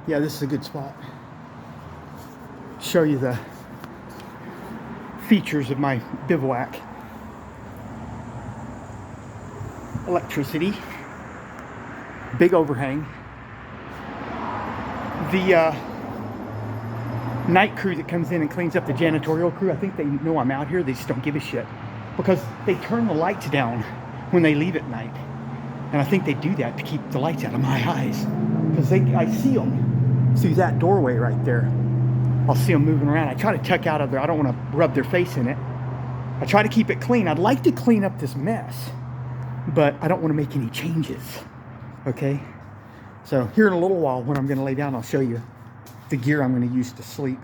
Yeah, this is a good spot. Show you the features of my bivouac. Electricity, big overhang. The night crew that comes in and cleans up, the janitorial crew, I think they know I'm out here. They just don't give a shit because they turn the lights down when they leave at night. And I think they do that to keep the lights out of my eyes because I see them through that doorway right there. I'll see them moving around. I try to tuck out of there. I don't want to rub their face in it. I try to keep it clean. I'd like to clean up this mess, but I don't want to make any changes. Okay? So here in a little while, when I'm going to lay down, I'll show you the gear I'm going to use to sleep.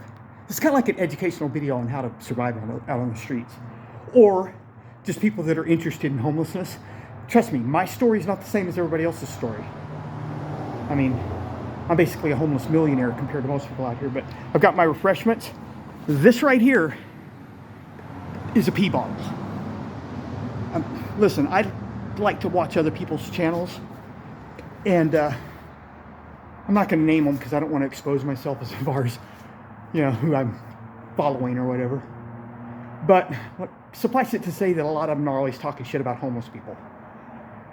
It's kind of like an educational video on how to survive out on the streets. Or just people that are interested in homelessness. Trust me, my story is not the same as everybody else's story. I mean, I'm basically a homeless millionaire compared to most people out here, but I've got my refreshments. This right here is a pee bottle. Listen, I like to watch other people's channels, and I'm not going to name them because I don't want to expose myself as far as, you know, who I'm following or whatever. But suffice it to say that a lot of them are always talking shit about homeless people.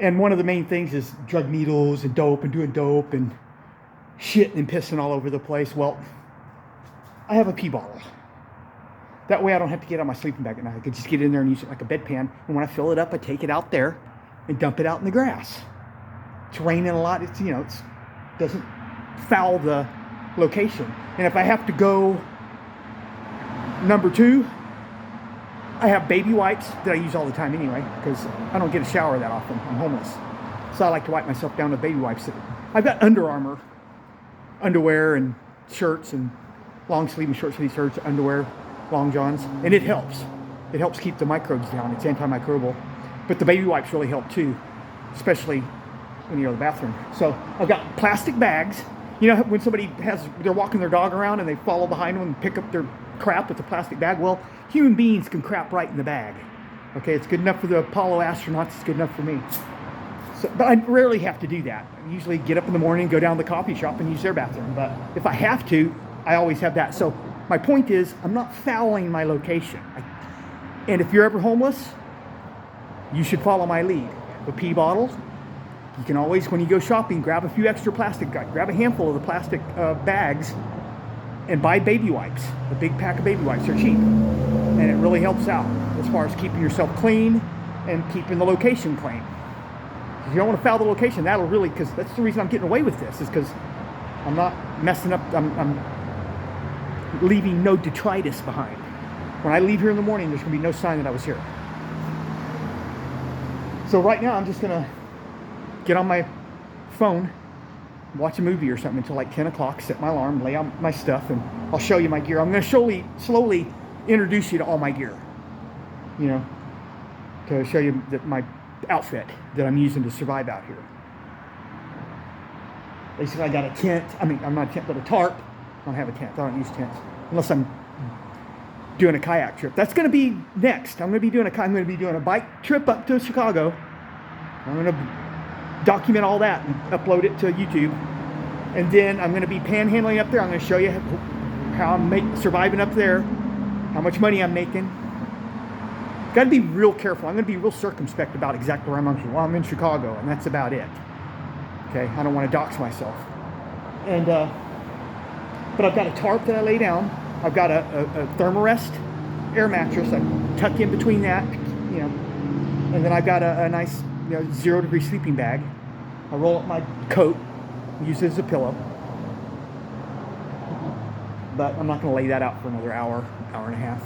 And one of the main things is drug needles and dope and doing dope and shitting and pissing all over the place. Well, I have a pee bottle. That way I don't have to get on my sleeping bag at night. I can just get in there and use it like a bedpan. And when I fill it up, I take it out there and dump it out in the grass. It's raining a lot. It's, you know, it doesn't foul the location. And if I have to go number 2, I have baby wipes that I use all the time anyway because I don't get a shower that often. I'm homeless. So I like to wipe myself down with baby wipes. I've got Under Armour underwear and shirts and long sleeve and short sleeve shirts, underwear, long johns, and it helps. It helps keep the microbes down. It's antimicrobial. But the baby wipes really help too, especially when you go to the bathroom. So I've got plastic bags. You know when they're walking their dog around and they follow behind them and pick up their crap with the plastic bag? Well, human beings can crap right in the bag. Okay, it's good enough for the Apollo astronauts. It's good enough for me. So, but I rarely have to do that. I usually get up in the morning, go down to the coffee shop and use their bathroom. But if I have to, I always have that. So my point is, I'm not fouling my location. And if you're ever homeless, you should follow my lead. The pee bottle, you can always, when you go shopping, grab a few extra plastic, grab a handful of the plastic bags and buy baby wipes. A big pack of baby wipes, they're cheap. And it really helps out as far as keeping yourself clean and keeping the location clean. If you don't want to foul the location, that'll really, because that's the reason I'm getting away with this, is because I'm not messing up, I'm leaving no detritus behind. When I leave here in the morning, there's going to be no sign that I was here. So right now, I'm just going to get on my phone, watch a movie or something until like 10 o'clock, set my alarm, lay out my stuff, and I'll show you my gear. I'm going to slowly introduce you to all my gear, you know, to show you my outfit that I'm using to survive out here. Basically, I got a tent. I mean, I'm not a tent, but a tarp. I don't have a tent. I don't use tents unless I'm doing a kayak trip. That's going to be next. I'm going to be doing a bike trip up to Chicago. I'm going to document all that and upload it to YouTube. And then I'm going to be panhandling up there. I'm going to show you how I'm surviving up there, how much money I'm making. Got to be real careful. I'm going to be real circumspect about exactly where I'm going. Well, I'm in Chicago, and that's about it. Okay, I don't want to dox myself. And but I've got a tarp that I lay down. I've got a Thermarest air mattress. I tuck in between that, you know, and then I've got a nice, 0-degree sleeping bag. I roll up my coat, use it as a pillow. But I'm not going to lay that out for another hour and a half.